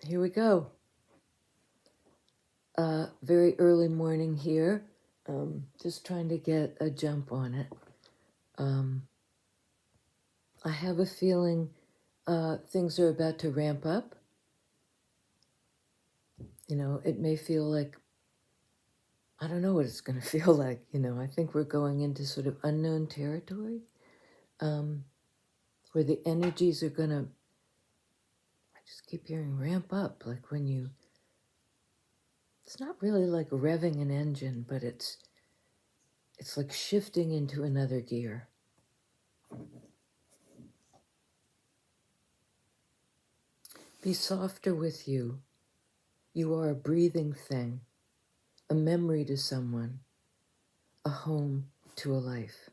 Here we go. Very early morning here. Just trying to get a jump on it. I have a feeling things are about to ramp up. You know, it may feel like, I don't know what it's going to feel like. You know, I think we're going into sort of unknown territory where the energies are going to, I just keep hearing ramp up, like when you, it's not really like revving an engine, but it's like shifting into another gear. Be softer with you. You are a breathing thing, a memory to someone, a home to a life.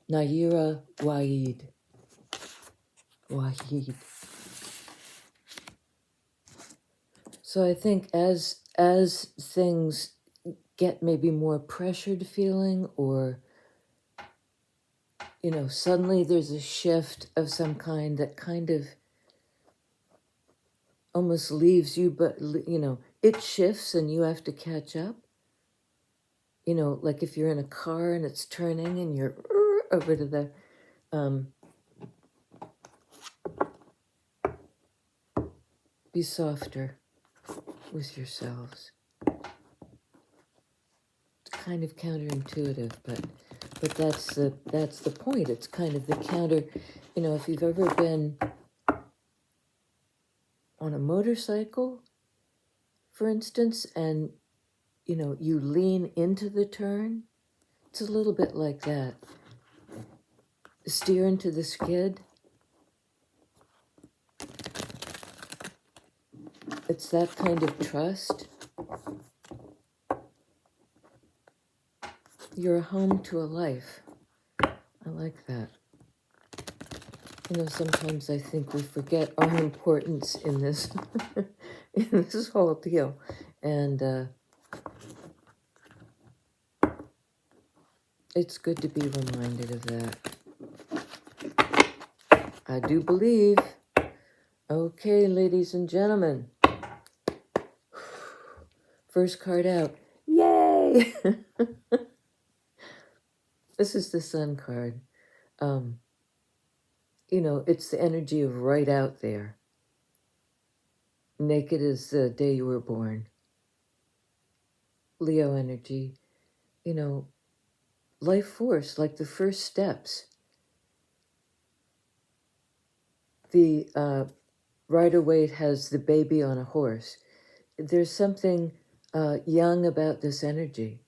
Naira Waid. Wahid. So I think as things get maybe more pressured feeling, or you know, suddenly there's a shift of some kind that kind of almost leaves you, but you know, it shifts and you have to catch up. You know, like if you're in a car and it's turning and you're over to the be softer with yourselves. It's kind of counterintuitive, but that's the point. It's kind of the counter. You know, if you've ever been on a motorcycle, for instance, and you know, you lean into the turn, it's a little bit like that. Steer into the skid. It's that kind of trust. You're a home to a life. I like that. You know, sometimes I think we forget our importance in this in this whole deal. And it's good to be reminded of that. I do believe. Okay, ladies and gentlemen. First card out. Yay! This is the Sun card. You know, it's the energy of right out there. Naked as the day you were born. Leo energy. You know, life force, like the first steps. The Rider-Waite has the baby on a horse. There's something young about this energy.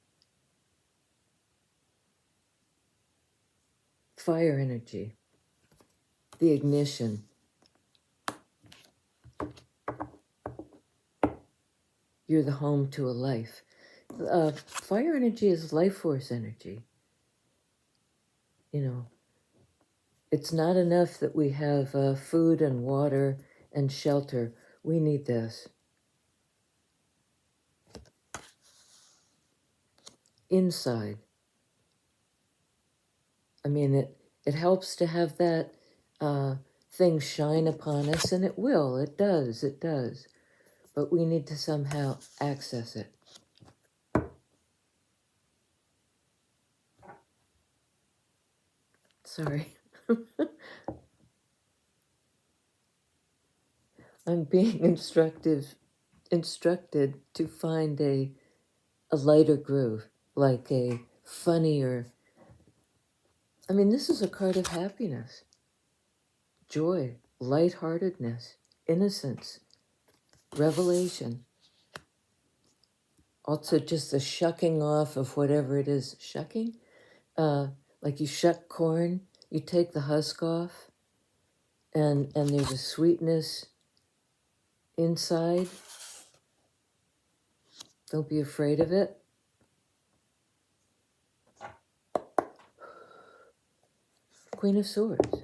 Fire energy. The ignition. You're the home to a life. Fire energy is life force energy. You know, it's not enough that we have food and water and shelter. We need this. Inside. I mean, it helps to have that thing shine upon us, and it will. It does. But we need to somehow access it. Sorry. I'm being instructed to find a lighter groove, like a funnier. I mean, this is a card of happiness, joy, lightheartedness, innocence, revelation. Also, just the shucking off of whatever it is. Shucking? Like you shuck corn, you take the husk off, and there's a sweetness inside. Don't be afraid of it. Queen of Swords.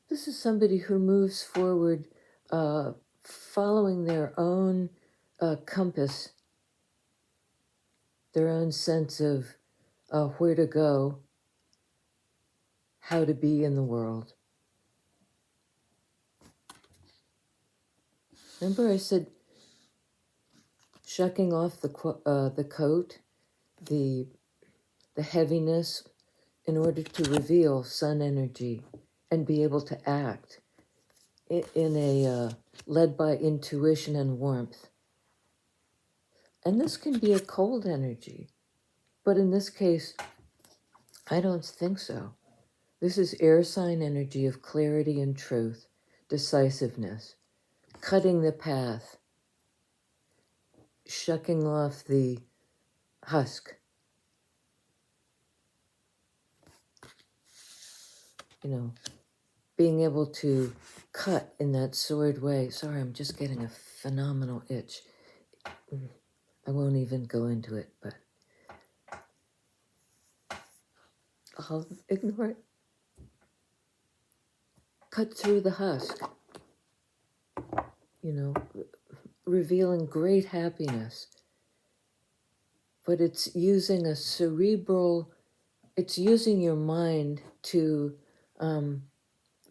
This is somebody who moves forward following their own compass, their own sense of where to go, how to be in the world. Remember I said shucking off the coat, the heaviness, in order to reveal sun energy and be able to act in a led by intuition and warmth. And this can be a cold energy, but in this case, I don't think so. This is air sign energy of clarity and truth, decisiveness, cutting the path, shucking off the husk, being able to cut in that sword way. Sorry, I'm just getting a phenomenal itch. I won't even go into it, but I'll ignore it. Cut through the husk, revealing great happiness. But it's using a cerebral, it's using your mind to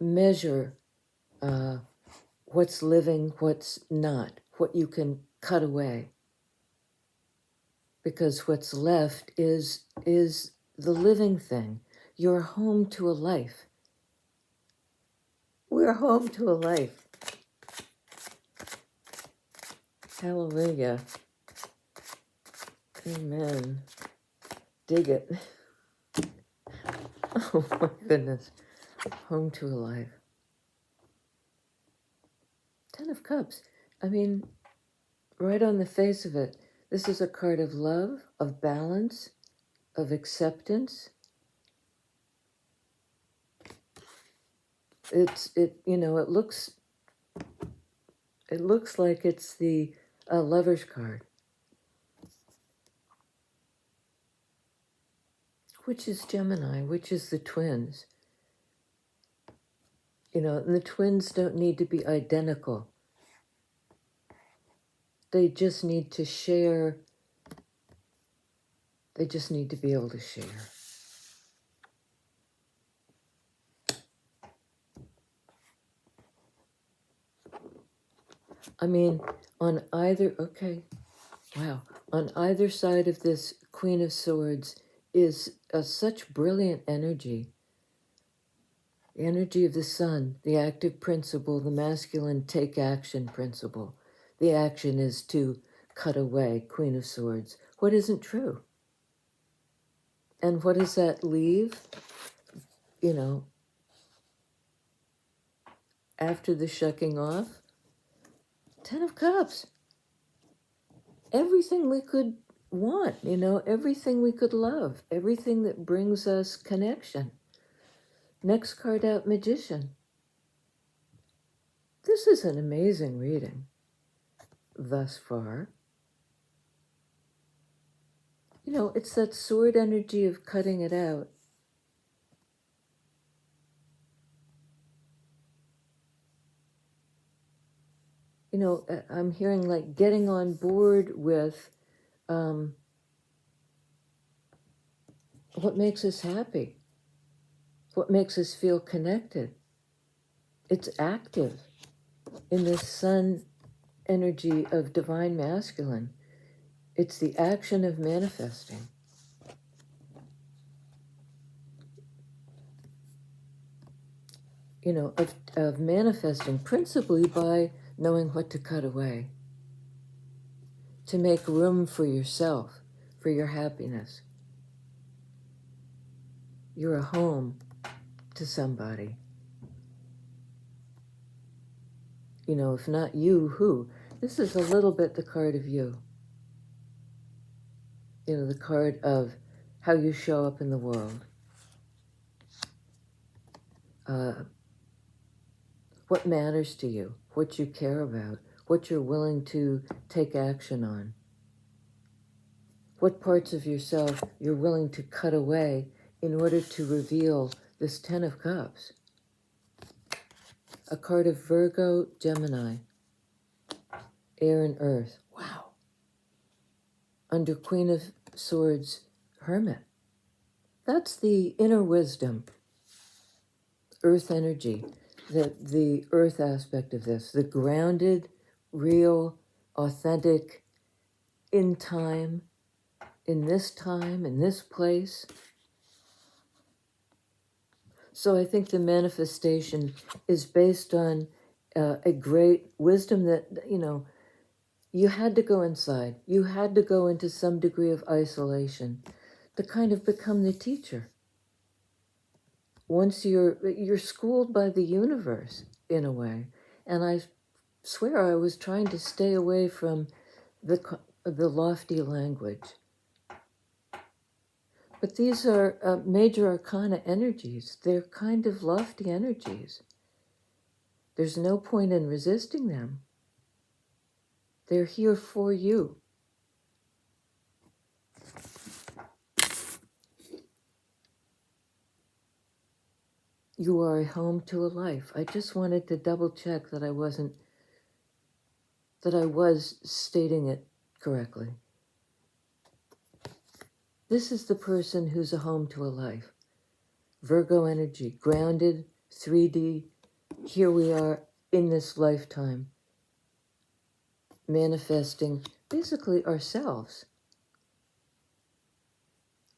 measure what's living, what's not, what you can cut away. Because what's left is the living thing. You're home to a life. We're home to a life. Hallelujah. Amen. Dig it. Oh my goodness. Home to a life. 10 of Cups. I mean, right on the face of it, this is a card of love, of balance, of acceptance. It looks like it's the Lover's card, which is Gemini, which is the twins. And the twins don't need to be identical. They just need to share. They just need to be able to share. I mean, on either side of this Queen of Swords is such brilliant energy. The energy of the sun, the active principle, the masculine take action principle. The action is to cut away, Queen of Swords. What isn't true? And what does that leave? After the shucking off, 10 of Cups. Everything we could want, everything we could love, everything that brings us connection. Next card out, Magician. This is an amazing reading thus far. It's that sword energy of cutting it out. I'm hearing like getting on board with what makes us happy, what makes us feel connected. It's active in this sun energy of divine masculine. It's the action of manifesting. Of manifesting principally by knowing what to cut away, to make room for yourself, for your happiness. You're a home to somebody. If not you, who? This is a little bit the card of you. The card of how you show up in the world. What matters to you, what you care about, what you're willing to take action on. What parts of yourself you're willing to cut away in order to reveal this 10 of Cups. A card of Virgo, Gemini, air and earth. Wow. Under Queen of Swords, Hermit. That's the inner wisdom, earth energy, the earth aspect of this, the grounded, real, authentic, in time, in this place. So I think the manifestation is based on a great wisdom that, you had to go inside. You had to go into some degree of isolation to kind of become the teacher. Once you're schooled by the universe in a way. And I swear I was trying to stay away from the lofty language. But these are major arcana energies. They're kind of lofty energies. There's no point in resisting them. They're here for you. You are a home to a life. I just wanted to double check that I was stating it correctly. This is the person who's a home to a life. Virgo energy, grounded, 3D. Here we are in this lifetime, manifesting basically ourselves,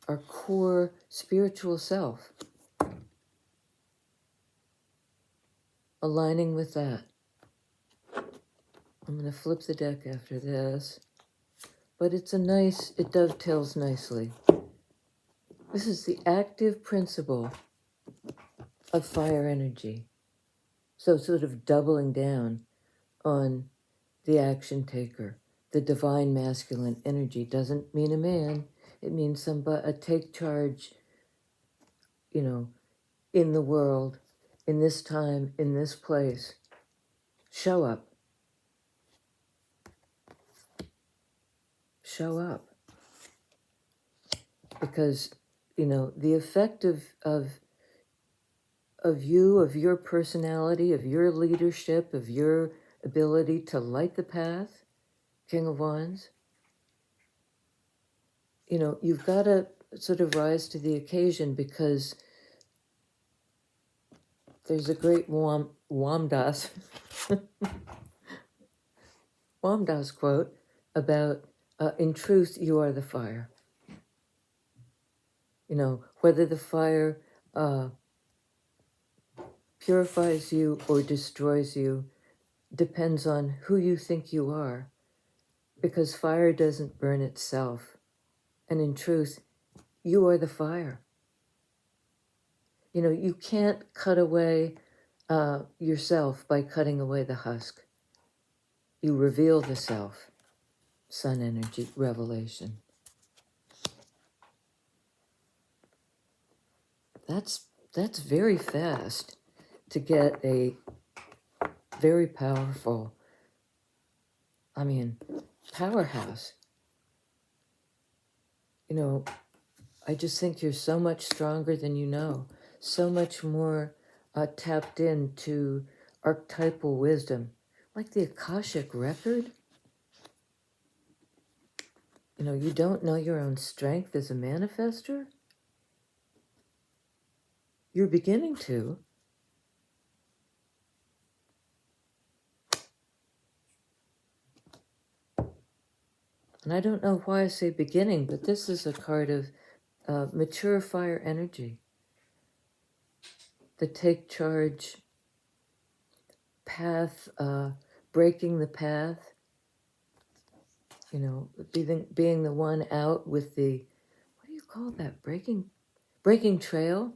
our core spiritual self, aligning with that. I'm going to flip the deck after this, but it dovetails nicely. This is the active principle of fire energy. So sort of doubling down on the action taker. The divine masculine energy doesn't mean a man. It means a take charge, in the world, in this time, in this place. Show up. Show up. Because, the effect of you, of your personality, of your leadership, of your ability to light the path, King of Wands, you've got to sort of rise to the occasion, because there's a great Wamdas Wamdas quote about, in truth, you are the fire. Whether the fire purifies you or destroys you depends on who you think you are, because fire doesn't burn itself. And in truth, you are the fire. You can't cut away yourself by cutting away the husk. You reveal the self. Sun energy, revelation. That's very fast to get a very powerful, powerhouse. I just think you're so much stronger than you know, so much more tapped into archetypal wisdom, like the Akashic record. You don't know your own strength as a manifester? You're beginning to. And I don't know why I say beginning, but this is a card of mature fire energy. The take charge path, breaking the path, being the one out with the, what do you call that? Breaking trail?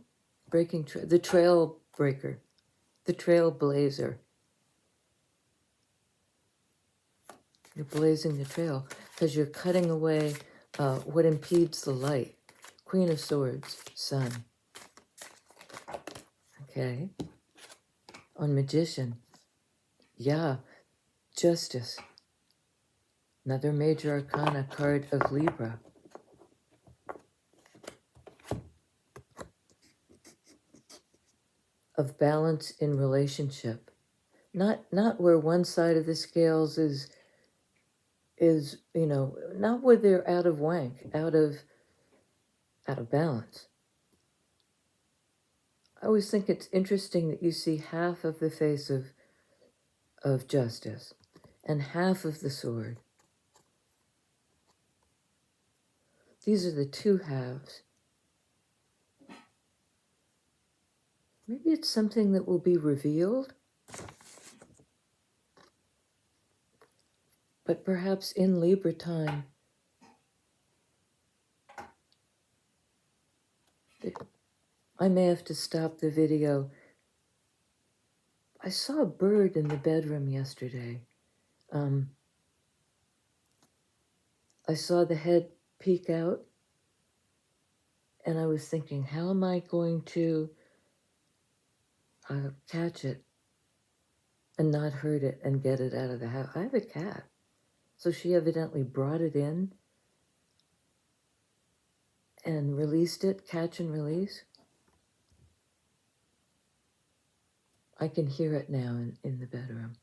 The trail breaker, the trailblazer. You're blazing the trail because you're cutting away what impedes the light. Queen of Swords, Sun. Okay. On Magician. Yeah. Justice. Another major arcana card of Libra. Of balance in relationship. Not where one side of the scales is not where they're out of whack, out of balance. I always think it's interesting that you see half of the face of justice, and half of the sword. These are the two halves. Maybe it's something that will be revealed, but perhaps in Libra time, I may have to stop the video. I saw a bird in the bedroom yesterday. I saw the head peek out, and I was thinking, how am I going to catch it and not hurt it and get it out of the house? I have a cat. So she evidently brought it in and released it, catch and release. I can hear it now in the bedroom.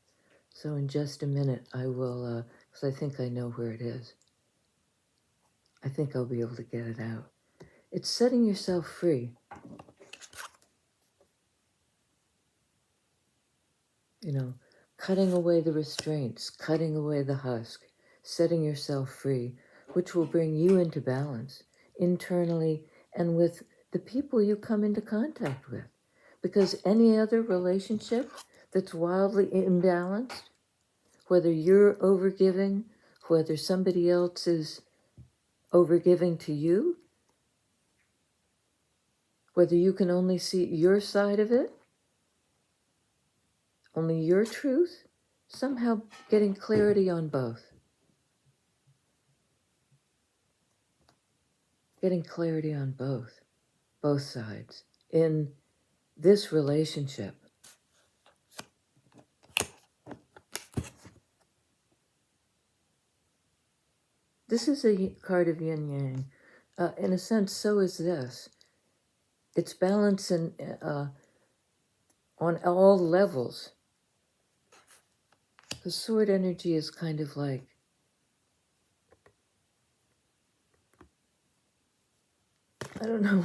So in just a minute, I will, because I think I know where it is. I think I'll be able to get it out. It's setting yourself free. You know, cutting away the restraints, cutting away the husk, setting yourself free, which will bring you into balance internally and with the people you come into contact with. Because any other relationship that's wildly imbalanced, whether you're overgiving, whether somebody else is overgiving to you, whether you can only see your side of it, only your truth, somehow getting clarity on both. Getting clarity on both sides in this relationship. This is a card of yin yang. In a sense, so is this. It's balance on all levels. The sword energy is kind of like, I don't know.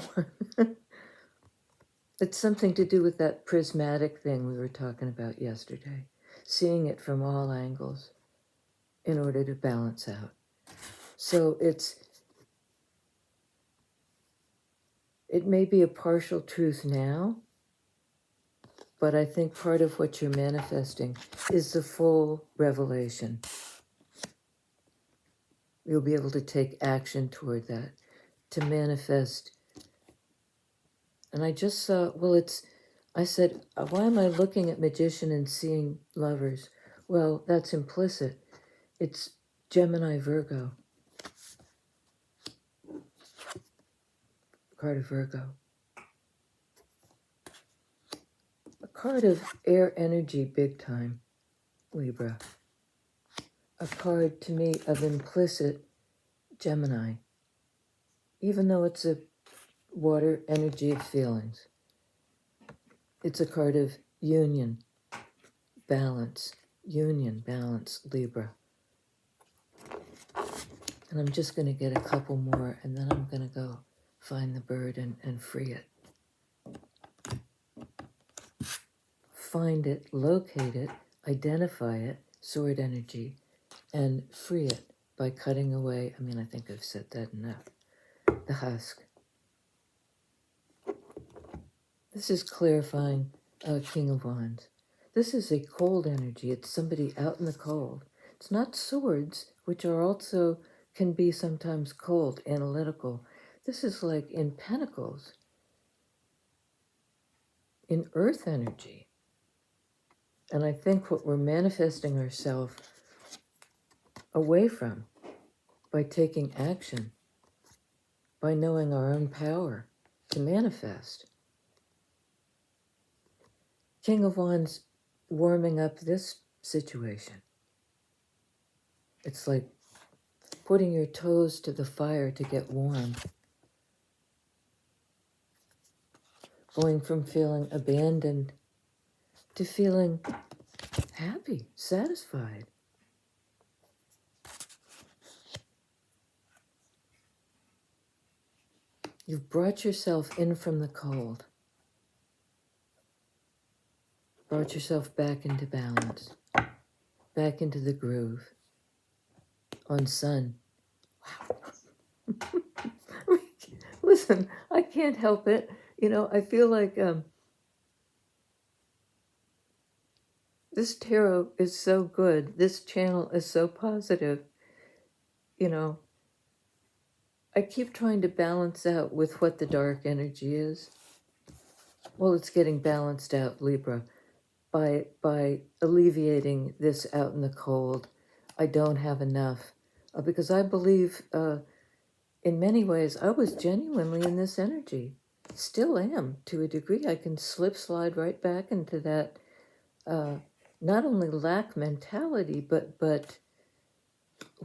It's something to do with that prismatic thing we were talking about yesterday. Seeing it from all angles in order to balance out. So it may be a partial truth now, but I think part of what you're manifesting is the full revelation. You'll be able to take action toward that, to manifest. And I just saw, I said, why am I looking at magician and seeing lovers? Well, that's implicit. It's Gemini Virgo. Card of Virgo. A card of air energy big time, Libra. A card to me of implicit Gemini, even though it's a water energy of feelings. It's a card of union, balance, Libra. And I'm just going to get a couple more, and then I'm going to go find the bird and free it. Find it, locate it, identify it, sword energy, and free it by cutting away, I think I've said that enough, the husk. This is clarifying King of Wands. This is a cold energy. It's somebody out in the cold. It's not swords, which are also, can be sometimes cold, analytical. This is like in pentacles, in earth energy. And I think what we're manifesting ourselves away from by taking action, by knowing our own power to manifest. King of Wands warming up this situation. It's like putting your toes to the fire to get warm. Going from feeling abandoned to feeling happy, satisfied. You've brought yourself in from the cold. Brought yourself back into balance, back into the groove. On Sun. Wow. Listen, I can't help it. I feel like this tarot is so good. This channel is so positive. I keep trying to balance out with what the dark energy is. Well, it's getting balanced out, Libra, by alleviating this out in the cold. I don't have enough because I believe in many ways I was genuinely in this energy. Still am to a degree. I can slide right back into that not only lack mentality, but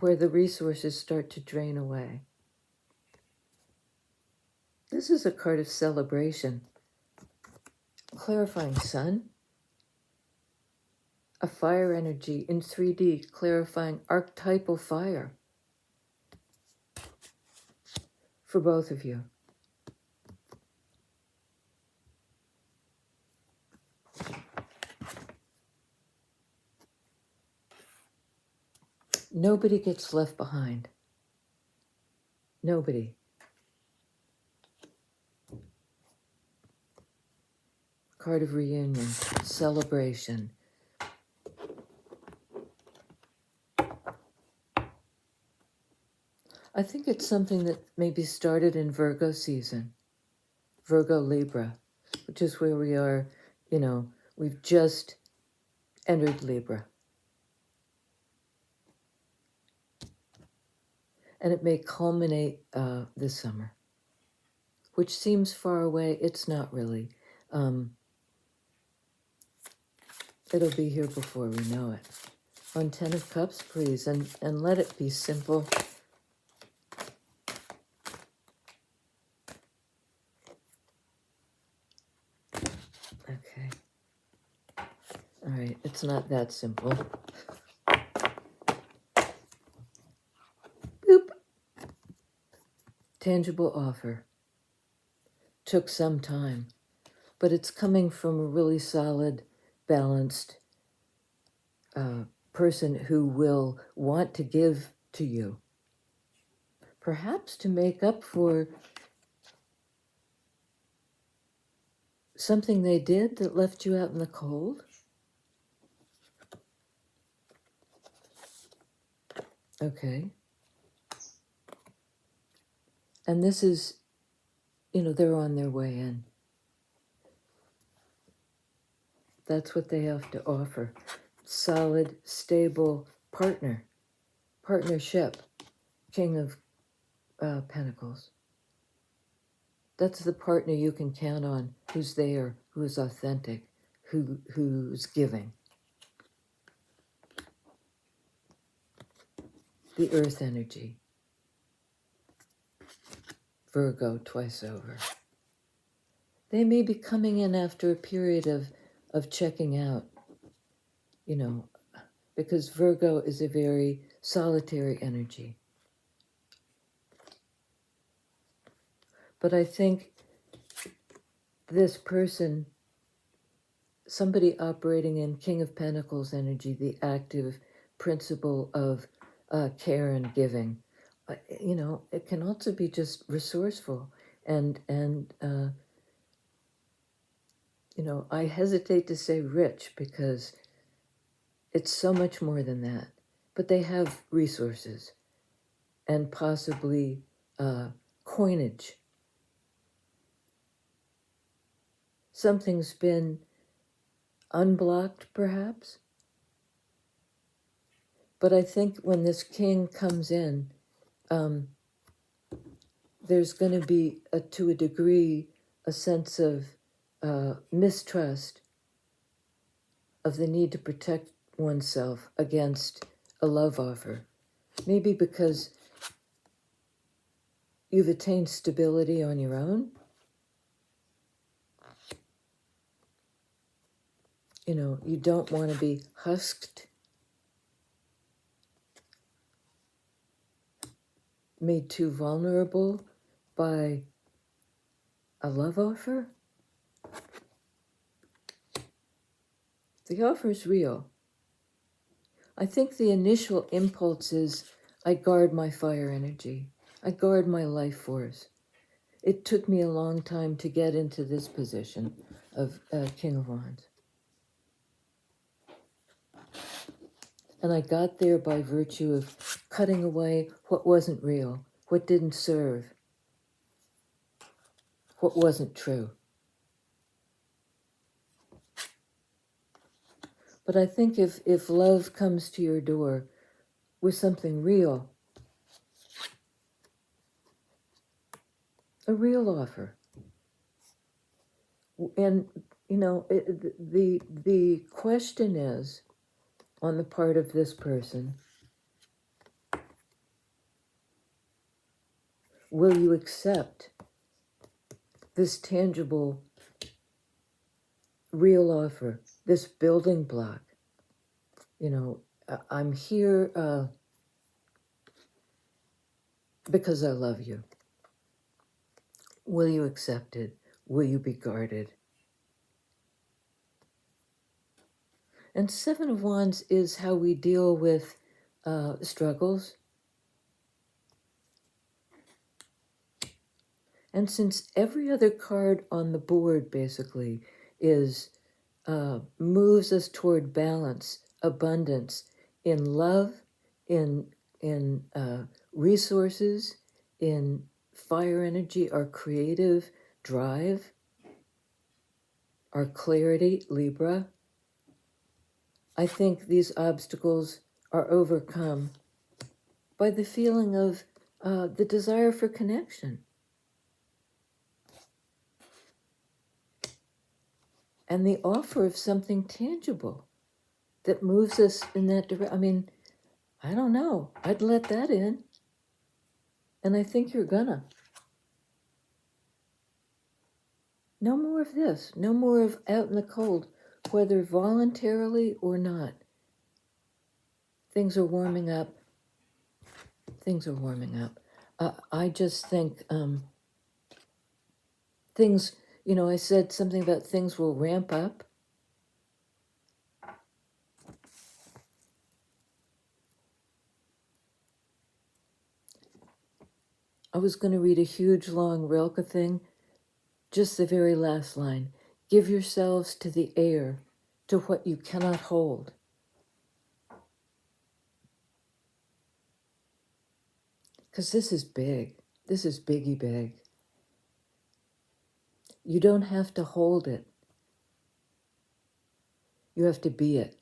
where the resources start to drain away. This is a card of celebration. Clarifying Sun. A fire energy in 3D, clarifying archetypal fire for both of you. Nobody gets left behind. Nobody. Card of reunion, celebration. I think it's something that maybe started in Virgo season, Virgo Libra, which is where we are, we've just entered Libra. And it may culminate this summer, which seems far away. It's not really. It'll be here before we know it. On 10 of Cups, please, and let it be simple. Okay. All right, it's not that simple. Boop. Tangible offer. Took some time, but it's coming from a really solid, balanced person who will want to give to you. Perhaps to make up for something they did that left you out in the cold. Okay. And this is, they're on their way in. That's what they have to offer. Solid, stable partnership, King of Pentacles. That's the partner you can count on, who's there, who's authentic, who's giving. The earth energy. Virgo twice over. They may be coming in after a period of checking out, because Virgo is a very solitary energy. But I think this person, somebody operating in King of Pentacles energy, the active principle of care and giving, it can also be just resourceful and I hesitate to say rich because it's so much more than that. But they have resources and possibly coinage. Something's been unblocked, perhaps. But I think when this king comes in, there's going to be, to a degree, a sense of mistrust of the need to protect oneself against a love offer. Maybe because you've attained stability on your own. You don't want to be husked, made too vulnerable by a love offer. The offer is real. I think the initial impulse is I guard my fire energy. I guard my life force. It took me a long time to get into this position of King of Wands. And I got there by virtue of cutting away what wasn't real, what didn't serve, what wasn't true. But I think if love comes to your door with something real, a real offer, and the question is, on the part of this person, will you accept this tangible, real offer, this building block? I'm here because I love you. Will you accept it? Will you be guarded? And Seven of Wands is how we deal with struggles. And since every other card on the board basically is moves us toward balance, abundance in love, in resources, in fire energy, our creative drive, our clarity, Libra, I think these obstacles are overcome by the feeling of the desire for connection. And the offer of something tangible that moves us in that direction. I mean, I don't know. I'd let that in. And I think you're gonna. No more of this. No more of out in the cold, whether voluntarily or not. Things are warming up. Things are warming up. I just think things, I said something about things will ramp up. I was going to read a huge, long Rilke thing, just the very last line. Give yourselves to the air, to what you cannot hold. Because this is big. This is biggie big. You don't have to hold it. You have to be it.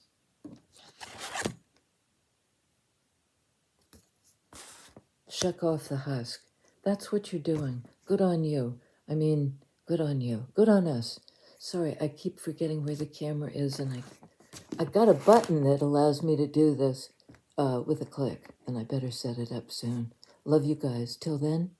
Shuck off the husk. That's what you're doing. Good on you. I mean, good on you. Good on us. Sorry, I keep forgetting where the camera is, and I got a button that allows me to do this with a click, and I better set it up soon. Love you guys. Till then.